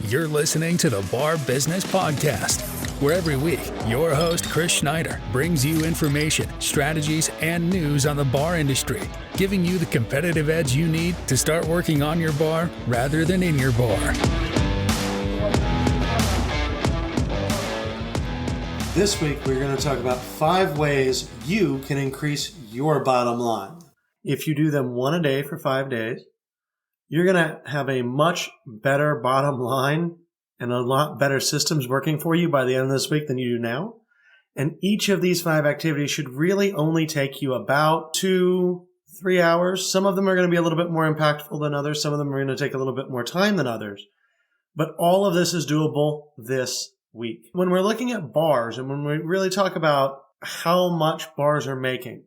You're listening to the Bar Business Podcast, where every week your host, Chris Schneider, brings you information, strategies, and news on the bar industry, giving you the competitive edge you need to start working on your bar rather than in your bar. This week, we're going to talk about 5 ways you can increase your bottom line. If you do them one a day for 5 days, you're going to have a much better bottom line and a lot better systems working for you by the end of this week than you do now. And each of these 5 activities should really only take you about 2-3 hours. Some of them are going to be a little bit more impactful than others. Some of them are going to take a little bit more time than others. But all of this is doable this week. When we're looking at bars and when we really talk about how much bars are making,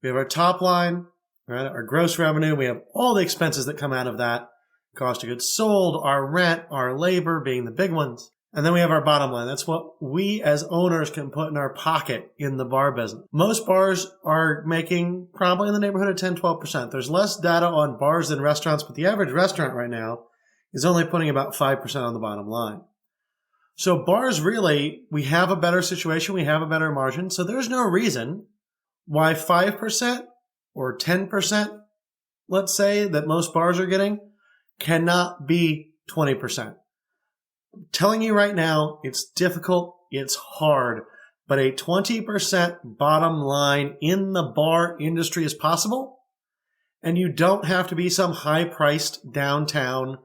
we have our top line, right? Our gross revenue. We have all the expenses that come out of that. Cost of goods sold, our rent, our labor being the big ones. And then we have our bottom line. That's what we as owners can put in our pocket in the bar business. Most bars are making probably in the neighborhood of 10-12%. There's less data on bars than restaurants, but the average restaurant right now is only putting about 5% on the bottom line. So bars really, we have a better situation. We have a better margin. So there's no reason why 5% or 10%, let's say, that most bars are getting, cannot be 20%. I'm telling you right now, it's difficult, it's hard, but a 20% bottom line in the bar industry is possible, and you don't have to be some high-priced downtown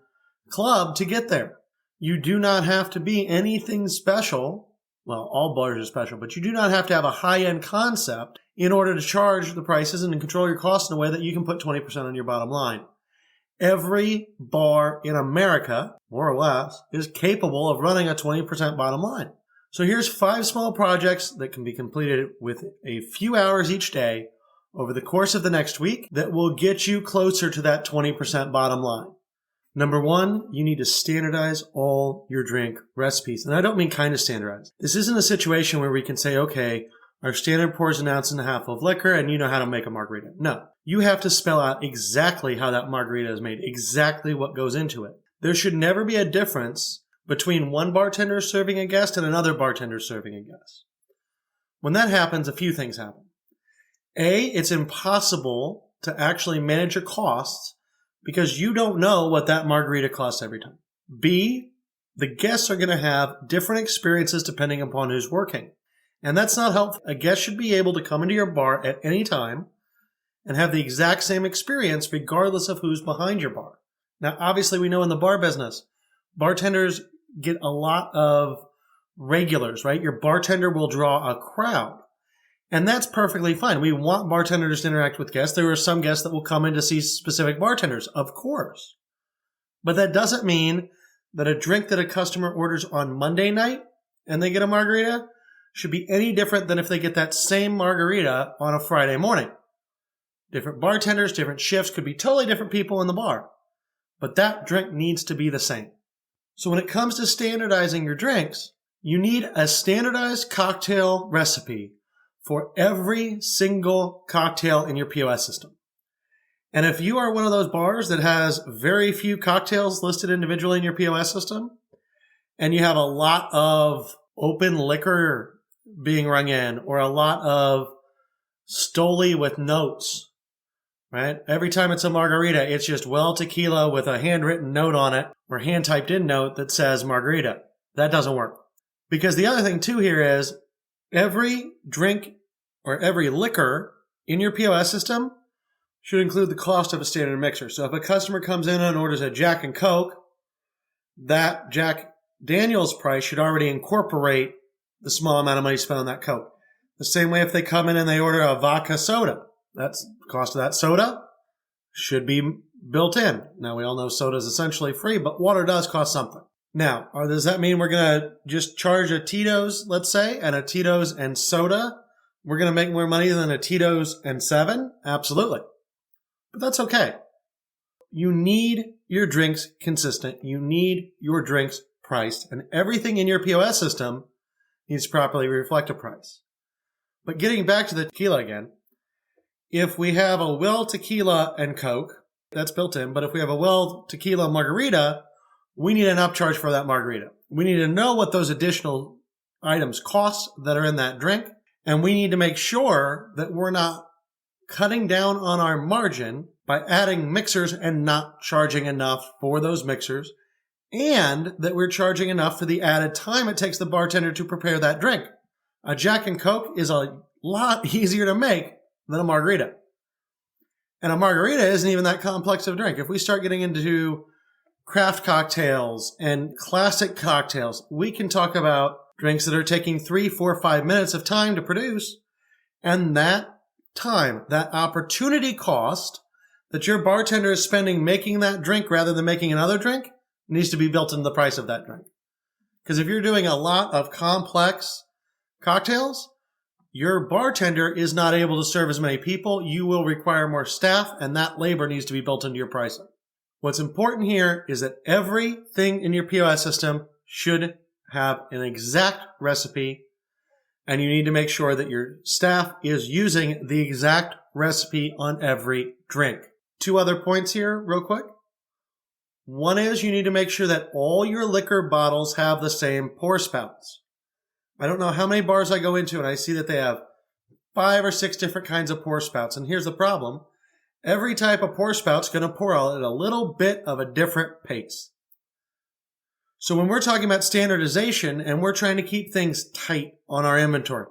club to get there. You do not have to be anything special. Well, all bars are special, but you do not have to have a high-end concept in order to charge the prices and control your costs in a way that you can put 20% on your bottom line. Every bar in America, more or less, is capable of running a 20% bottom line. So here's 5 small projects that can be completed with a few hours each day over the course of the next week that will get you closer to that 20% bottom line. Number 1, you need to standardize all your drink recipes. And I don't mean kind of standardize. This isn't a situation where we can say, okay, our standard pours an ounce and a half of liquor and you know how to make a margarita. No, you have to spell out exactly how that margarita is made, exactly what goes into it. There should never be a difference between one bartender serving a guest and another bartender serving a guest. When that happens, a few things happen. A, it's impossible to actually manage your costs because you don't know what that margarita costs every time. B, the guests are going to have different experiences depending upon who's working. And that's not helpful. A guest should be able to come into your bar at any time and have the exact same experience regardless of who's behind your bar. Now, obviously, we know in the bar business, bartenders get a lot of regulars, right? Your bartender will draw a crowd. And that's perfectly fine. We want bartenders to interact with guests. There are some guests that will come in to see specific bartenders, of course. But that doesn't mean that a drink that a customer orders on Monday night and they get a margarita should be any different than if they get that same margarita on a Friday morning. Different bartenders, different shifts, could be totally different people in the bar. But that drink needs to be the same. So when it comes to standardizing your drinks, you need a standardized cocktail recipe for every single cocktail in your POS system. And if you are one of those bars that has very few cocktails listed individually in your POS system, and you have a lot of open liquor being rung in, or a lot of Stoli with notes, right? Every time it's a margarita, it's just well tequila with a handwritten note on it or hand typed in note that says margarita. That doesn't work. Because the other thing too here is every drink or every liquor in your POS system should include the cost of a standard mixer. So if a customer comes in and orders a Jack and Coke, that Jack Daniel's price should already incorporate the small amount of money spent on that Coke. The same way if they come in and they order a vodka soda, that's the cost of that soda should be built in. Now, we all know soda is essentially free, but water does cost something. Now, does that mean we're going to just charge a Tito's, let's say, and a Tito's and soda? We're going to make more money than a Tito's and 7? Absolutely. But that's okay. You need your drinks consistent. You need your drinks priced. And everything in your POS system needs to properly reflect a price. But getting back to the tequila again, if we have a well tequila and Coke, that's built in. But if we have a well tequila margarita, we need an upcharge for that margarita. We need to know what those additional items cost that are in that drink. And we need to make sure that we're not cutting down on our margin by adding mixers and not charging enough for those mixers, and that we're charging enough for the added time it takes the bartender to prepare that drink. A Jack and Coke is a lot easier to make than a margarita. And a margarita isn't even that complex of a drink. If we start getting into craft cocktails and classic cocktails, we can talk about drinks that are taking 3, 4, 5 minutes of time to produce. And that time, that opportunity cost that your bartender is spending making that drink rather than making another drink needs to be built into the price of that drink. Because if you're doing a lot of complex cocktails, your bartender is not able to serve as many people. You will require more staff, and that labor needs to be built into your pricing. What's important here is that everything in your POS system should have an exact recipe, and you need to make sure that your staff is using the exact recipe on every drink. 2 other points here, real quick. One is you need to make sure that all your liquor bottles have the same pour spouts. I don't know how many bars I go into and I see that they have 5 or 6 different kinds of pour spouts. And here's the problem. Every type of pour spout's going to pour out at a little bit of a different pace. So when we're talking about standardization and we're trying to keep things tight on our inventory,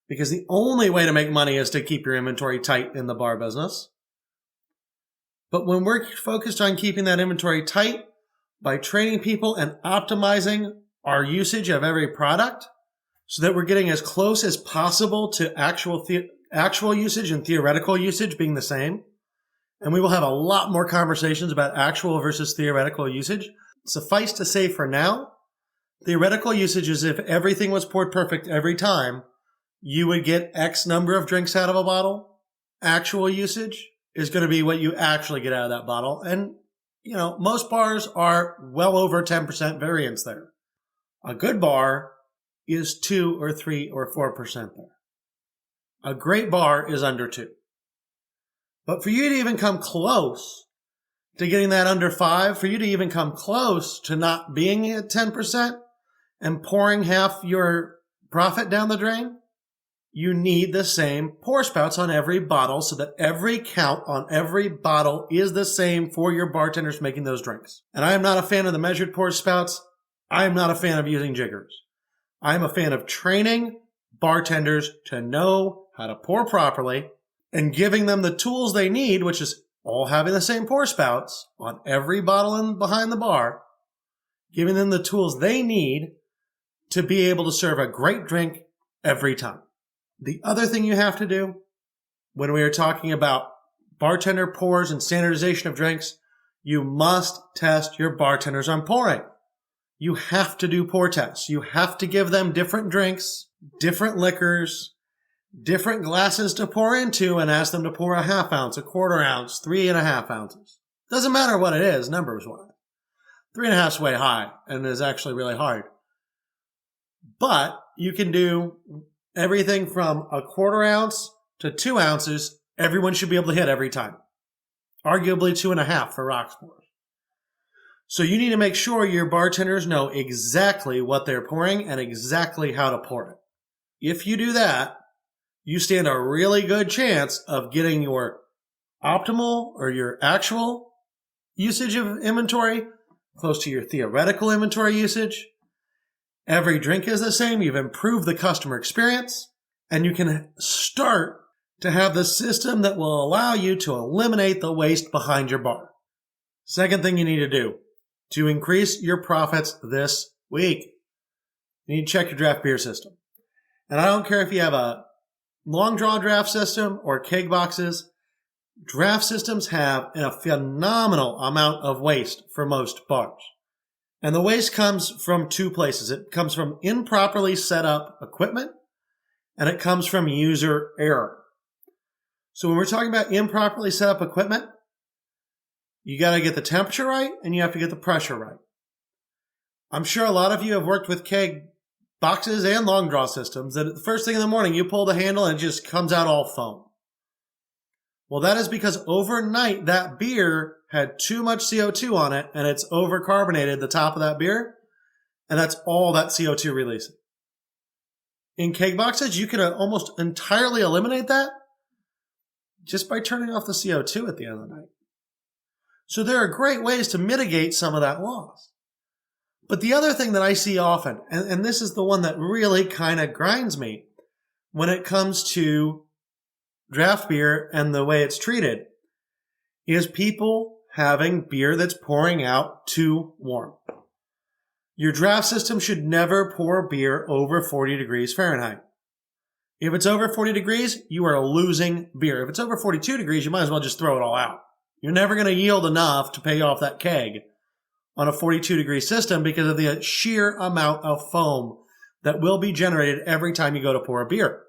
because the only way to make money is to keep your inventory tight in the bar business. But when we're focused on keeping that inventory tight by training people and optimizing our usage of every product so that we're getting as close as possible to actual usage and theoretical usage being the same, and we will have a lot more conversations about actual versus theoretical usage. Suffice to say for now, theoretical usage is if everything was poured perfect every time, you would get X number of drinks out of a bottle. Actual usage is going to be what you actually get out of that bottle. And, most bars are well over 10% variance there. A good bar is 2 or 3 or 4% there. A great bar is under 2. But for you to even come close to getting that under 5, for you to even come close to not being at 10% and pouring half your profit down the drain, you need the same pour spouts on every bottle so that every count on every bottle is the same for your bartenders making those drinks. And I am not a fan of the measured pour spouts. I am not a fan of using jiggers. I am a fan of training bartenders to know how to pour properly and giving them the tools they need, which is all having the same pour spouts on every bottle in behind the bar, giving them the tools they need to be able to serve a great drink every time. The other thing you have to do when we are talking about bartender pours and standardization of drinks, you must test your bartenders on pouring. You have to do pour tests. You have to give them different drinks, different liquors, different glasses to pour into and ask them to pour a half ounce, a quarter ounce, 3.5 ounces. Doesn't matter what it is, numbers wise. 3.5 is way high and is actually really hard. But you can do everything from a quarter ounce to 2 ounces. Everyone should be able to hit every time. Arguably 2.5 for rocks pours. So you need to make sure your bartenders know exactly what they're pouring and exactly how to pour it. If you do that, you stand a really good chance of getting your optimal or your actual usage of inventory close to your theoretical inventory usage. Every drink is the same. You've improved the customer experience, and you can start to have the system that will allow you to eliminate the waste behind your bar. Second thing you need to do to increase your profits this week, you need to check your draft beer system. And I don't care if you have a long draw draft system or keg boxes, draft systems have a phenomenal amount of waste for most bars. And the waste comes from 2 places. It comes from improperly set up equipment, and it comes from user error. So when we're talking about improperly set up equipment, you got to get the temperature right, and you have to get the pressure right. I'm sure a lot of you have worked with keg boxes and long draw systems that the first thing in the morning you pull the handle and it just comes out all foam. Well, that is because overnight that beer had too much CO2 on it and it's overcarbonated the top of that beer, and that's all that CO2 releasing. In keg boxes, you can almost entirely eliminate that just by turning off the CO2 at the end of the night. So there are great ways to mitigate some of that loss. But the other thing that I see often, and this is the one that really kind of grinds me when it comes to draft beer and the way it's treated, is people having beer that's pouring out too warm. Your draft system should never pour beer over 40 degrees Fahrenheit. If it's over 40 degrees, you are losing beer. If it's over 42 degrees, you might as well just throw it all out. You're never going to yield enough to pay off that keg on a 42-degree system because of the sheer amount of foam that will be generated every time you go to pour a beer.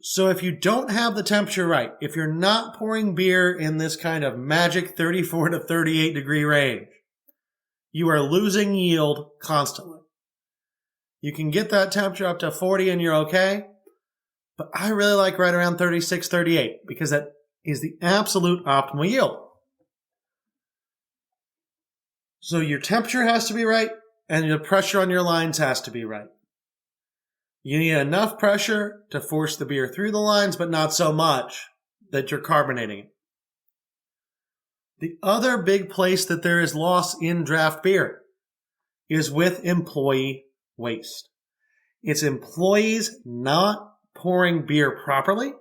So if you don't have the temperature right, if you're not pouring beer in this kind of magic 34 to 38 degree range, you are losing yield constantly. You can get that temperature up to 40 and you're okay, but I really like right around 36, 38 because that is the absolute optimal yield. So your temperature has to be right and the pressure on your lines has to be right. You need enough pressure to force the beer through the lines, but not so much that you're carbonating it. The other big place that there is loss in draft beer is with employee waste. It's employees not pouring beer properly,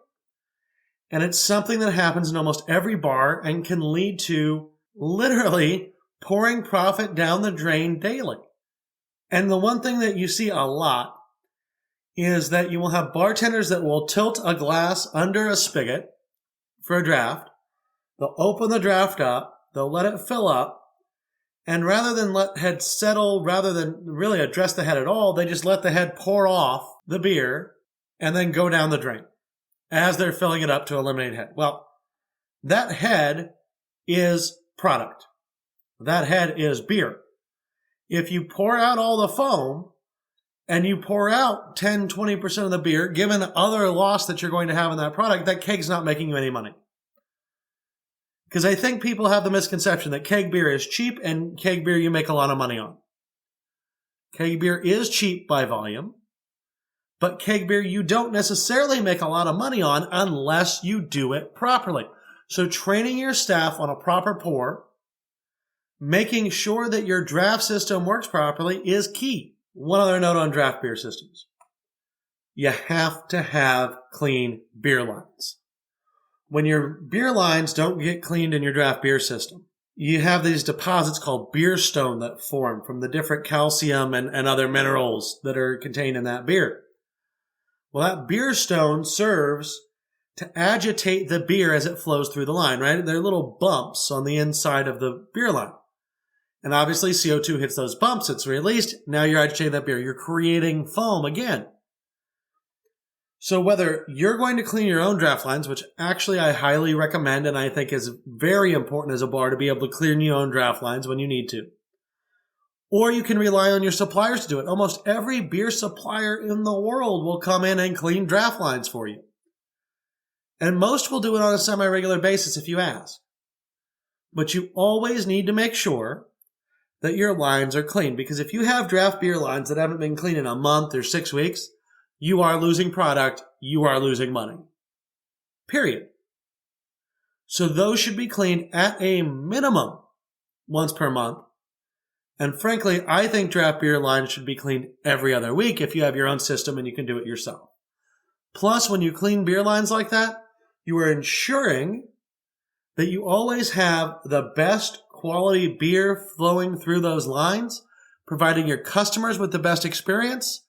and it's something that happens in almost every bar and can lead to literally pouring profit down the drain daily. And the one thing that you see a lot is that you will have bartenders that will tilt a glass under a spigot for a draft. They'll open the draft up, they'll let it fill up, and rather than let head settle, rather than really address the head at all, they just let the head pour off the beer and then go down the drain as they're filling it up to eliminate head. Well, that head is product. That head is beer. If you pour out all the foam, and you pour out 10, 20% of the beer, given other loss that you're going to have in that product, that keg's not making you any money. Because I think people have the misconception that keg beer is cheap and keg beer you make a lot of money on. Keg beer is cheap by volume, but keg beer you don't necessarily make a lot of money on unless you do it properly. So training your staff on a proper pour, making sure that your draft system works properly is key. One other note on draft beer systems. You have to have clean beer lines. When your beer lines don't get cleaned in your draft beer system, you have these deposits called beer stone that form from the different calcium and other minerals that are contained in that beer. Well, that beer stone serves to agitate the beer as it flows through the line, right? They're little bumps on the inside of the beer line. And obviously CO2 hits those bumps, it's released, now you're agitating that beer. You're creating foam again. So whether you're going to clean your own draft lines, which actually I highly recommend and I think is very important as a bar to be able to clean your own draft lines when you need to, or you can rely on your suppliers to do it. Almost every beer supplier in the world will come in and clean draft lines for you. And most will do it on a semi-regular basis if you ask. But you always need to make sure that your lines are clean, because if you have draft beer lines that haven't been cleaned in a month or 6 weeks, you are losing product, you are losing money. Period. So those should be cleaned at a minimum once per month. And frankly, I think draft beer lines should be cleaned every other week if you have your own system and you can do it yourself. Plus, when you clean beer lines like that, you are ensuring that you always have the best quality beer flowing through those lines, providing your customers with the best experience,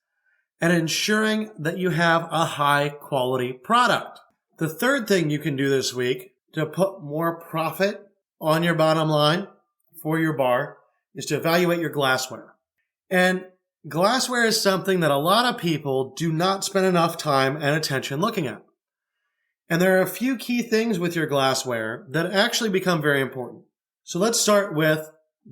and ensuring that you have a high quality product. The third thing you can do this week to put more profit on your bottom line for your bar is to evaluate your glassware. And glassware is something that a lot of people do not spend enough time and attention looking at. And there are a few key things with your glassware that actually become very important. So let's start with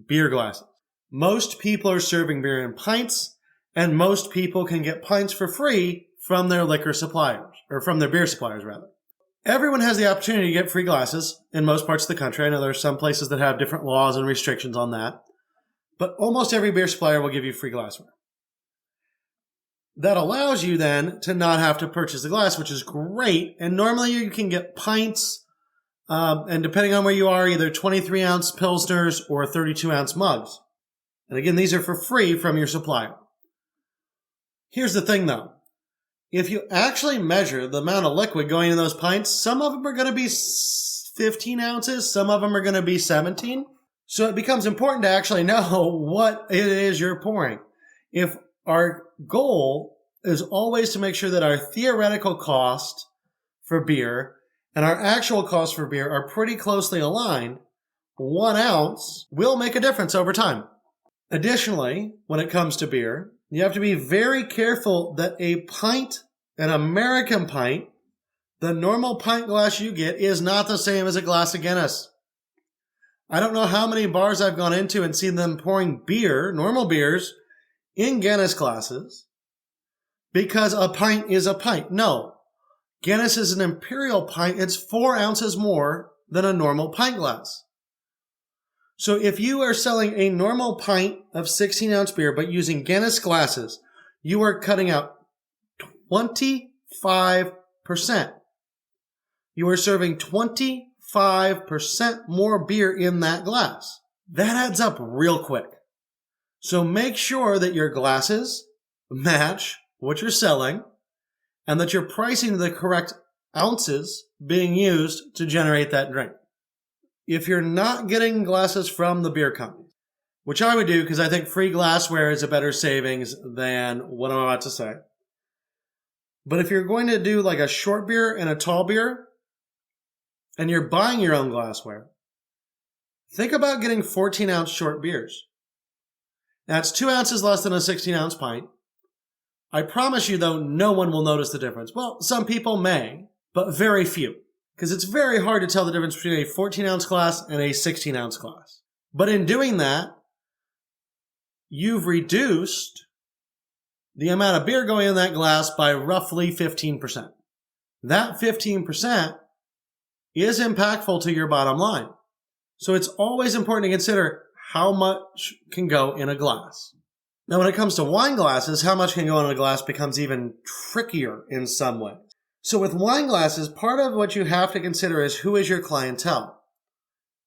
beer glasses. Most people are serving beer in pints, and most people can get pints for free from their liquor suppliers, or from their beer suppliers rather. Everyone has the opportunity to get free glasses in most parts of the country. I know there are some places that have different laws and restrictions on that, but almost every beer supplier will give you free glassware. That allows you then to not have to purchase the glass, which is great. And normally you can get pints, and depending on where you are, either 23-ounce Pilsners or 32-ounce mugs. And again, these are for free from your supplier. Here's the thing, though. If you actually measure the amount of liquid going in those pints, some of them are going to be 15 ounces, some of them are going to be 17. So it becomes important to actually know what it is you're pouring. If our goal is always to make sure that our theoretical cost for beer and our actual cost for beer are pretty closely aligned, 1 ounce will make a difference over time. Additionally, when it comes to beer, you have to be very careful that a pint, an American pint, the normal pint glass you get is not the same as a glass of Guinness. I don't know how many bars I've gone into and seen them pouring beer, normal beers, in Guinness glasses because a pint is a pint. No, Guinness is an imperial pint. It's 4 ounces more than a normal pint glass. So if you are selling a normal pint of 16-ounce beer but using Guinness glasses, you are cutting out 25%. You are serving 25% more beer in that glass. That adds up real quick. So make sure that your glasses match what you're selling and that you're pricing the correct ounces being used to generate that drink. If you're not getting glasses from the beer company, which I would do because I think free glassware is a better savings than what I'm about to say. But if you're going to do like a short beer and a tall beer and you're buying your own glassware, think about getting 14-ounce short beers. That's 2 ounces less than a 16-ounce pint. I promise you, though, no one will notice the difference. Well, some people may, but very few. Because it's very hard to tell the difference between a 14-ounce glass and a 16-ounce glass. But in doing that, you've reduced the amount of beer going in that glass by roughly 15%. That 15% is impactful to your bottom line. So it's always important to consider how much can go in a glass. Now, when it comes to wine glasses, how much can go in a glass becomes even trickier in some ways. So with wine glasses, part of what you have to consider is who is your clientele.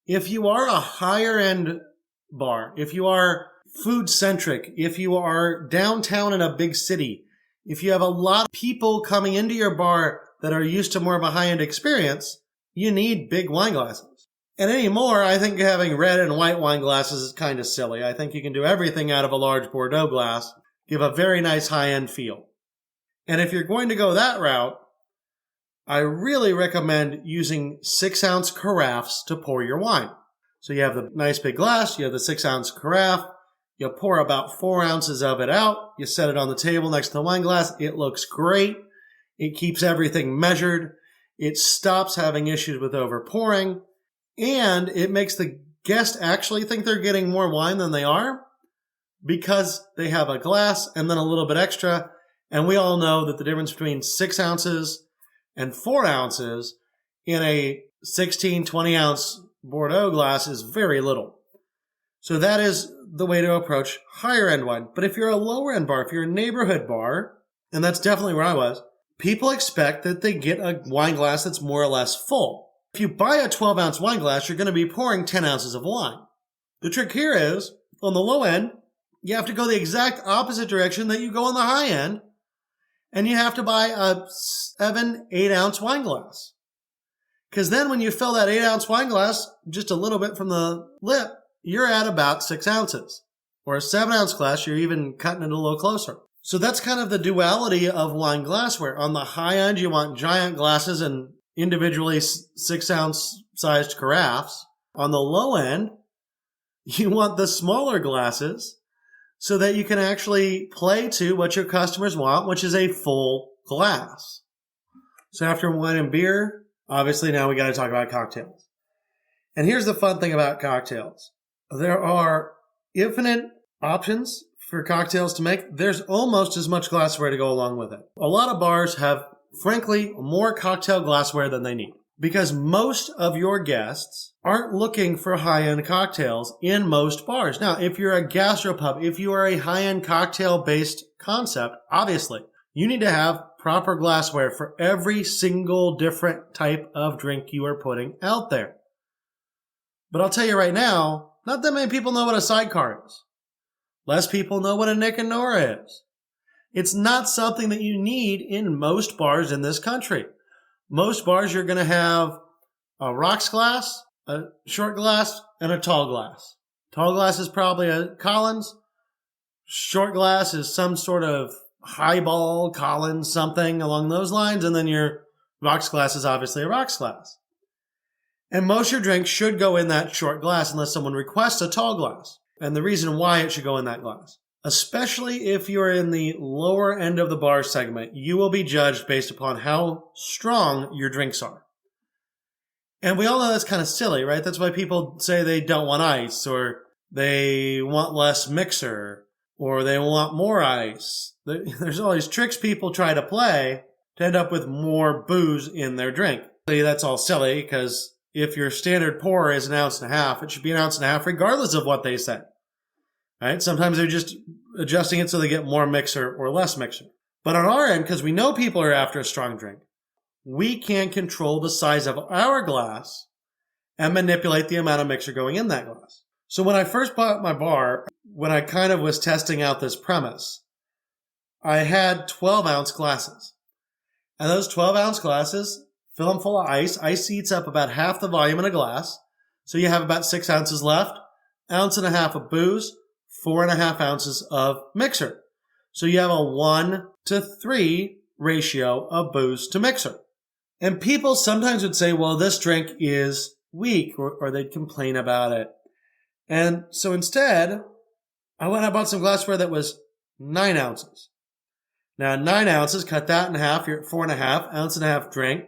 If you are a higher end bar, if you are food centric, if you are downtown in a big city, if you have a lot of people coming into your bar that are used to more of a high end experience, you need big wine glasses. And anymore, I think having red and white wine glasses is kind of silly. I think you can do everything out of a large Bordeaux glass, give a very nice high-end feel. And if you're going to go that route, I really recommend using 6-ounce carafes to pour your wine. So you have the nice big glass, you have the 6-ounce carafe, you pour about 4 ounces of it out, you set it on the table next to the wine glass, it looks great, it keeps everything measured, it stops having issues with overpouring, and it makes the guest actually think they're getting more wine than they are because they have a glass and then a little bit extra. And we all know that the difference between 6 ounces and 4 ounces in a 16, 20-ounce Bordeaux glass is very little. So that is the way to approach higher-end wine. But if you're a lower-end bar, if you're a neighborhood bar, and that's definitely where I was, people expect that they get a wine glass that's more or less full. If you buy a 12-ounce wine glass, you're going to be pouring 10 ounces of wine. The trick here is, on the low end, you have to go the exact opposite direction that you go on the high end, and you have to buy a 7, 8-ounce wine glass. Because then when you fill that 8-ounce wine glass just a little bit from the lip, you're at about 6 ounces. Or a 7-ounce glass, you're even cutting it a little closer. So that's kind of the duality of wine glassware. On the high end, you want giant glasses and individually 6-ounce sized carafes. On the low end, you want the smaller glasses so that you can actually play to what your customers want, which is a full glass. So after wine and beer, obviously now we got to talk about cocktails. And here's the fun thing about cocktails. There are infinite options for cocktails to make. There's almost as much glassware to go along with it. A lot of bars have frankly, more cocktail glassware than they need. Because most of your guests aren't looking for high-end cocktails in most bars. Now, if you're a gastropub, if you are a high-end cocktail-based concept, obviously, you need to have proper glassware for every single different type of drink you are putting out there. But I'll tell you right now, not that many people know what a sidecar is. Less people know what a Nick and Nora is. It's not something that you need in most bars in this country. Most bars, you're going to have a rocks glass, a short glass, and a tall glass. Tall glass is probably a Collins. Short glass is some sort of highball, Collins, something along those lines. And then your rocks glass is obviously a rocks glass. And most of your drinks should go in that short glass unless someone requests a tall glass. And the reason why it should go in that glass, especially if you're in the lower end of the bar segment, you will be judged based upon how strong your drinks are. And we all know that's kind of silly, right? That's why people say they don't want ice, or they want less mixer, or they want more ice. There's all these tricks people try to play to end up with more booze in their drink. That's all silly, because if your standard pour is 1.5 ounces, it should be 1.5 ounces regardless of what they say. Right? Sometimes they're just adjusting it so they get more mixer or less mixer. But on our end, because we know people are after a strong drink, we can control the size of our glass and manipulate the amount of mixer going in that glass. So when I first bought my bar, when I kind of was testing out this premise, I had 12-ounce glasses. And those 12-ounce glasses, fill them full of ice. Ice eats up about half the volume in a glass. So you have about 6 ounces left, 1.5 ounces of booze, 4.5 ounces of mixer. So you have a 1-to-3 ratio of booze to mixer. And people sometimes would say, well, this drink is weak, or they'd complain about it. And so instead, I went and I bought some glassware that was 9 ounces. Now, 9 ounces, cut that in half, you're at 4.5 ounce drink.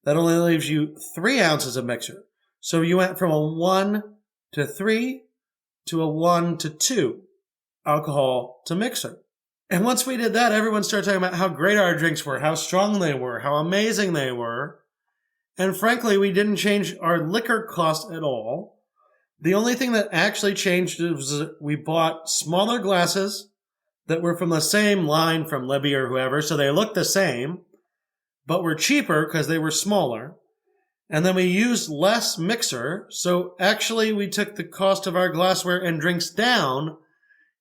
That only leaves you 3 ounces of mixer. So you went from a 1-to-3 to a 1-to-2 alcohol to mixer. And once we did that, everyone started talking about how great our drinks were, how strong they were, how amazing they were. And frankly, we didn't change our liquor cost at all. The only thing that actually changed was we bought smaller glasses that were from the same line from Libby or whoever, so they looked the same, but were cheaper because they were smaller. And then we used less mixer, so actually we took the cost of our glassware and drinks down,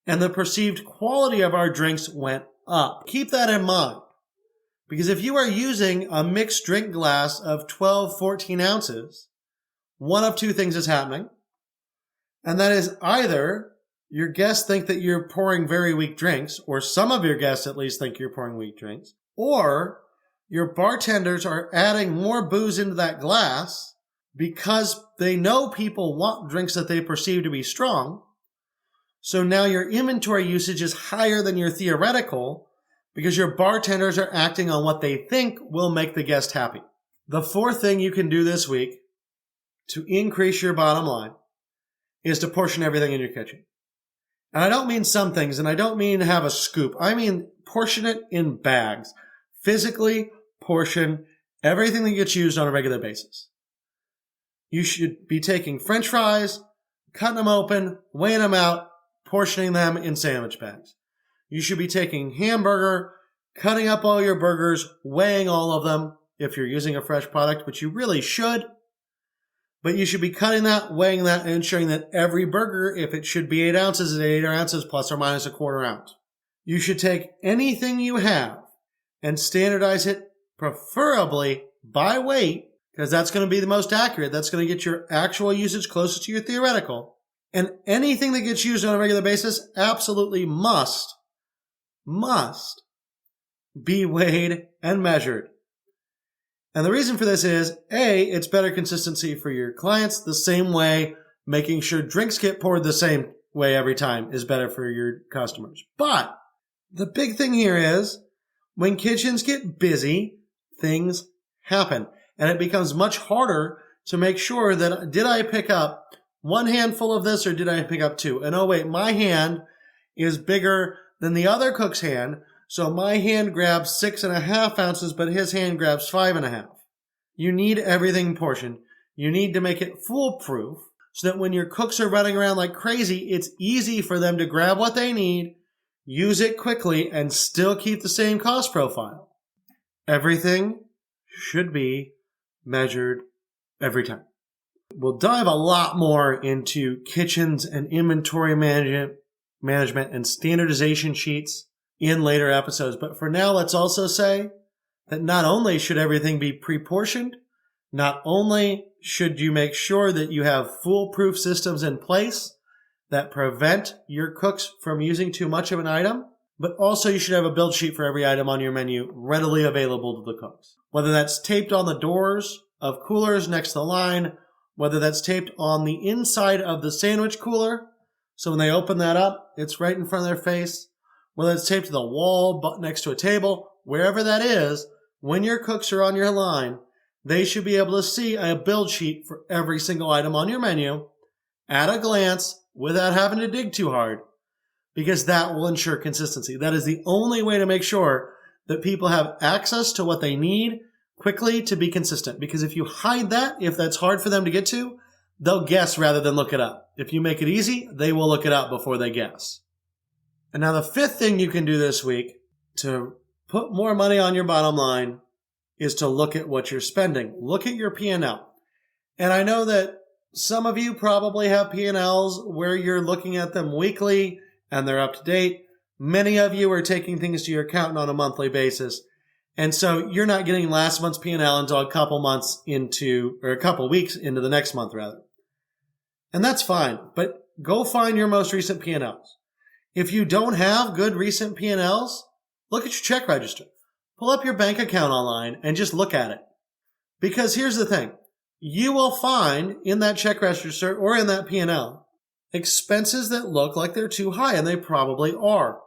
and the perceived quality of our drinks went up. Keep that in mind, because if you are using a mixed drink glass of 12, 14 ounces, one of two things is happening, and that is either your guests think that you're pouring very weak drinks, or some of your guests at least think you're pouring weak drinks, or your bartenders are adding more booze into that glass because they know people want drinks that they perceive to be strong. So now your inventory usage is higher than your theoretical because your bartenders are acting on what they think will make the guest happy. The fourth thing you can do this week to increase your bottom line is to portion everything in your kitchen. And I don't mean some things, and I don't mean have a scoop. I mean portion it in bags. Physically portion everything that gets used on a regular basis. You should be taking French fries, cutting them open, weighing them out, portioning them in sandwich bags. You should be taking hamburger, cutting up all your burgers, weighing all of them if you're using a fresh product, which you really should. But you should be cutting that, weighing that, and ensuring that every burger, if it should be 8 ounces, is 8 ounces plus or minus a quarter ounce. You should take anything you have and standardize it, preferably by weight, because that's going to be the most accurate. That's going to get your actual usage closer to your theoretical. And anything that gets used on a regular basis absolutely must be weighed and measured. And the reason for this is, A, it's better consistency for your clients, the same way making sure drinks get poured the same way every time is better for your customers. But the big thing here is, when kitchens get busy, things happen. And it becomes much harder to make sure that, did I pick up one handful of this or did I pick up two? And oh wait, my hand is bigger than the other cook's hand. So my hand grabs 6.5 ounces, but his hand grabs 5.5. You need everything portioned. You need to make it foolproof so that when your cooks are running around like crazy, it's easy for them to grab what they need, use it quickly, and still keep the same cost profile. Everything should be measured every time. We'll dive a lot more into kitchens and inventory management and standardization sheets in later episodes. But for now, let's also say that not only should everything be pre-portioned, not only should you make sure that you have foolproof systems in place that prevent your cooks from using too much of an item, but also you should have a build sheet for every item on your menu readily available to the cooks. Whether that's taped on the doors of coolers next to the line, whether that's taped on the inside of the sandwich cooler, so when they open that up, it's right in front of their face, whether it's taped to the wall next to a table, wherever that is, when your cooks are on your line, they should be able to see a build sheet for every single item on your menu at a glance without having to dig too hard, because that will ensure consistency. That is the only way to make sure that people have access to what they need quickly to be consistent. Because if you hide that, if that's hard for them to get to, they'll guess rather than look it up. If you make it easy, they will look it up before they guess. And now the fifth thing you can do this week to put more money on your bottom line is to look at what you're spending. Look at your P&L. And I know that some of you probably have P&Ls where you're looking at them weekly and they're up to date. Many of you are taking things to your accountant on a monthly basis. And so you're not getting last month's P&L until a couple weeks into the next month rather. And that's fine, but go find your most recent P&Ls. If you don't have good recent P&Ls, look at your check register. Pull up your bank account online and just look at it. Because here's the thing. You will find in that check register or in that P&L expenses that look like they're too high, and they probably are.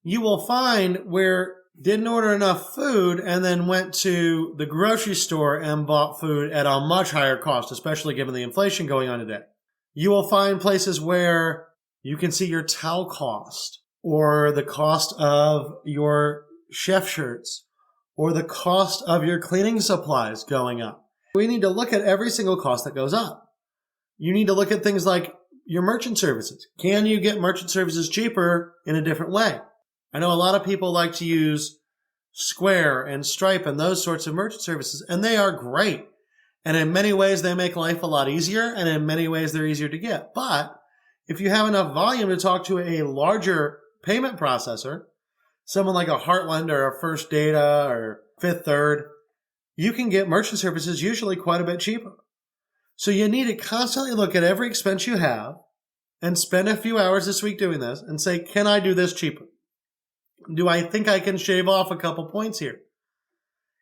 You will find where didn't order enough food and then went to the grocery store and bought food at a much higher cost, especially given the inflation going on today. You will find places where you can see your towel cost or the cost of your chef shirts or the cost of your cleaning supplies going up. We need to look at every single cost that goes up. You need to look at things like your merchant services. Can you get merchant services cheaper in a different way? I know a lot of people like to use Square and Stripe and those sorts of merchant services, and they are great. And in many ways, they make life a lot easier, and in many ways, they're easier to get. But if you have enough volume to talk to a larger payment processor, someone like a Heartland or a First Data or Fifth Third, you can get merchant services usually quite a bit cheaper. So you need to constantly look at every expense you have and spend a few hours this week doing this and say, can I do this cheaper? Do I think I can shave off a couple points here?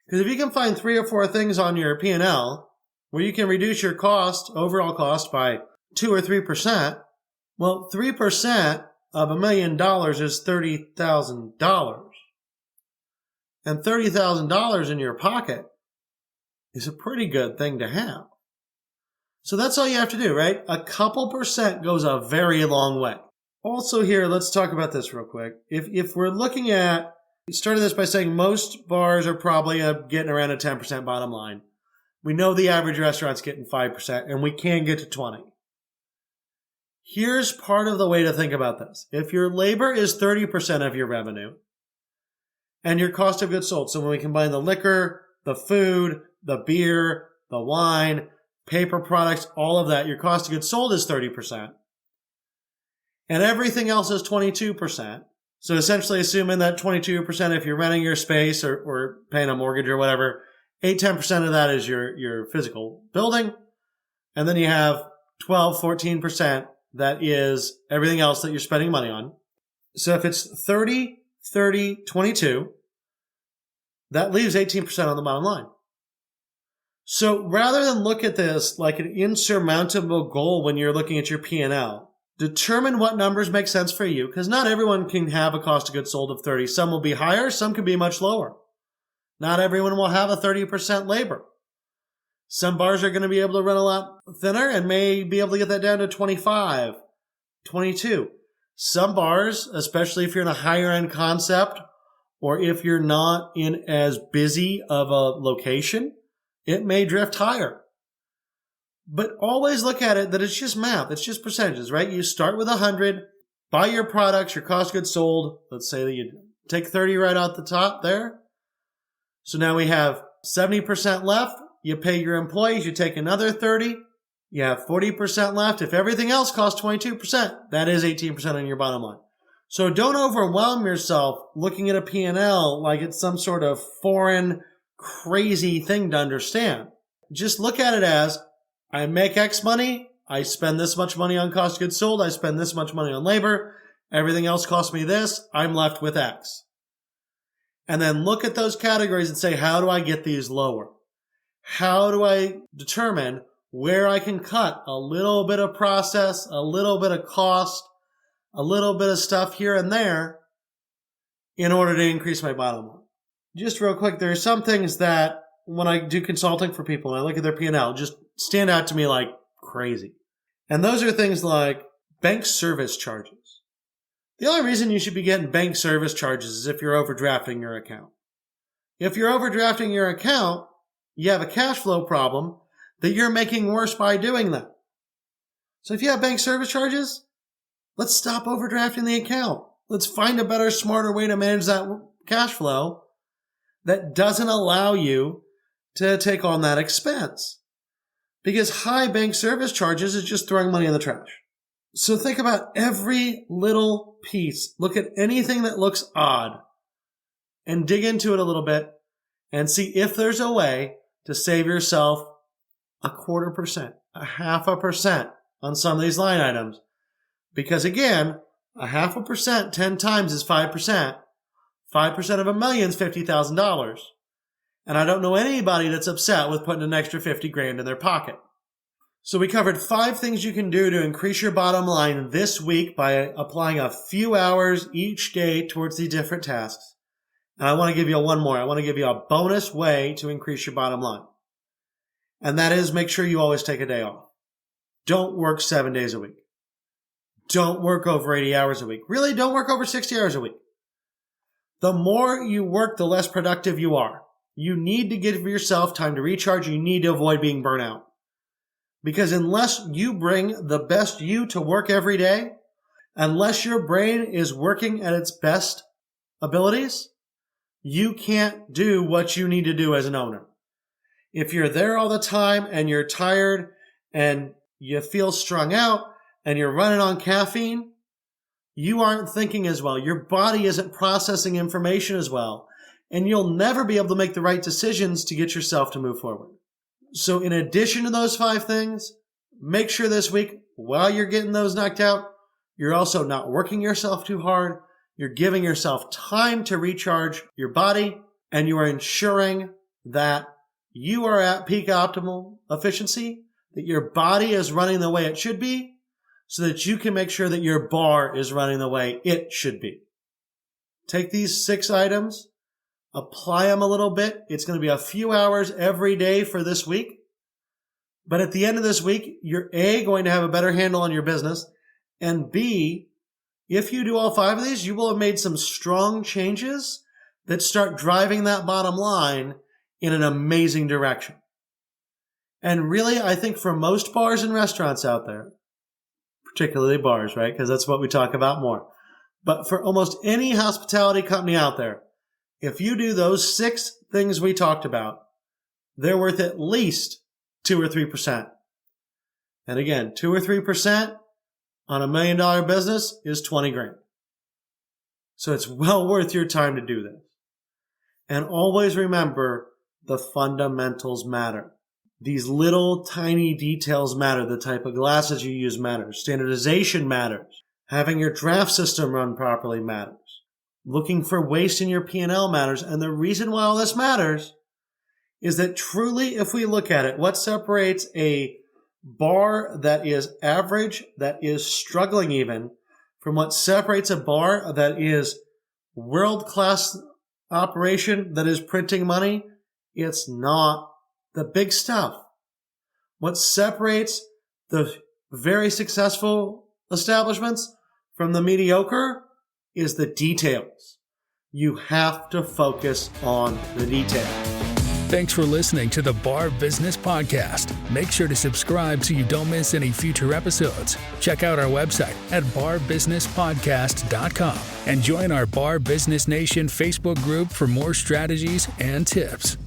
Because if you can find 3 or 4 things on your P&L where you can reduce your overall cost by 2 or 3%, well, 3% of $1 million is $30,000. And $30,000 in your pocket is a pretty good thing to have. So that's all you have to do, right? A couple percent goes a very long way. Also here, let's talk about this real quick. If we're looking at, we started this by saying most bars are probably getting around a 10% bottom line. We know the average restaurant's getting 5%, and we can get to 20%. Here's part of the way to think about this. If your labor is 30% of your revenue, and your cost of goods sold, so when we combine the liquor, the food, the beer, the wine, paper products, all of that, your cost of goods sold is 30%. And everything else is 22%. So essentially assuming that 22%, if you're renting your space or paying a mortgage or whatever, 10% of that is your physical building. And then you have 12, 14% that is everything else that you're spending money on. So if it's 30, 22, that leaves 18% on the bottom line. So rather than look at this like an insurmountable goal when you're looking at your P&L, determine what numbers make sense for you, because not everyone can have a cost of goods sold of 30. Some will be higher, some can be much lower. Not everyone will have a 30% labor. Some bars are going to be able to run a lot thinner and may be able to get that down to 25, 22. Some bars, especially if you're in a higher end concept or if you're not in as busy of a location, it may drift higher. But always look at it that it's just math. It's just percentages, right? You start with 100, buy your products, your cost of goods sold. Let's say that you take 30 right out the top there. So now we have 70% left. You pay your employees, you take another 30. You have 40% left. If everything else costs 22%, that is 18% on your bottom line. So don't overwhelm yourself looking at a P&L like it's some sort of foreign, crazy thing to understand. Just look at it as, I make X money, I spend this much money on cost of goods sold, I spend this much money on labor, everything else costs me this, I'm left with X. And then look at those categories and say, how do I get these lower? How do I determine where I can cut a little bit of process, a little bit of cost, a little bit of stuff here and there in order to increase my bottom line? Just real quick, there are some things that when I do consulting for people and I look at their P&L, just stand out to me like crazy. And those are things like bank service charges. The only reason you should be getting bank service charges is if you're overdrafting your account. If you're overdrafting your account, you have a cash flow problem that you're making worse by doing that. So if you have bank service charges, let's stop overdrafting the account. Let's find a better, smarter way to manage that cash flow that doesn't allow you to take on that expense. Because high bank service charges is just throwing money in the trash. So think about every little piece. Look at anything that looks odd and dig into it a little bit and see if there's a way to save yourself 0.25%, 0.5% on some of these line items. Because again, 0.5%, 10 times is 5%. 5% of $1 million is $50,000. And I don't know anybody that's upset with putting an extra 50 grand in their pocket. So we covered 5 things you can do to increase your bottom line this week by applying a few hours each day towards these different tasks. And I want to give you one more. I want to give you a bonus way to increase your bottom line. And that is make sure you always take a day off. Don't work 7 days a week. Don't work over 80 hours a week. Really, don't work over 60 hours a week. The more you work, the less productive you are. You need to give yourself time to recharge. You need to avoid being burnt out. Because unless you bring the best you to work every day, unless your brain is working at its best abilities, you can't do what you need to do as an owner. If you're there all the time and you're tired and you feel strung out and you're running on caffeine, you aren't thinking as well. Your body isn't processing information as well. And you'll never be able to make the right decisions to get yourself to move forward. So in addition to those 5 things, make sure this week, while you're getting those knocked out, you're also not working yourself too hard. You're giving yourself time to recharge your body, and you are ensuring that you are at peak optimal efficiency, that your body is running the way it should be, so that you can make sure that your bar is running the way it should be. Take these 6 items, apply them a little bit. It's going to be a few hours every day for this week. But at the end of this week, you're A, going to have a better handle on your business, and B, if you do all 5 of these, you will have made some strong changes that start driving that bottom line in an amazing direction. And really, I think for most bars and restaurants out there, particularly bars, right? Because that's what we talk about more. But for almost any hospitality company out there, if you do those 6 things we talked about, they're worth at least 2 or 3%. And again, 2 or 3% on $1 million business is 20 grand. So it's well worth your time to do this. And always remember, the fundamentals matter. These little tiny details matter. The type of glasses you use matters. Standardization matters. Having your draft system run properly matters. Looking for waste in your P&L matters. And the reason why all this matters is that truly, if we look at it, what separates a bar that is average, that is struggling even, from what separates a bar that is world-class operation, that is printing money, it's not the big stuff. What separates the very successful establishments from the mediocre is the details. You have to focus on the detail. Thanks for listening to the Bar Business Podcast. Make sure to subscribe so you don't miss any future episodes. Check out our website at barbusinesspodcast.com and join our Bar Business Nation Facebook group for more strategies and tips.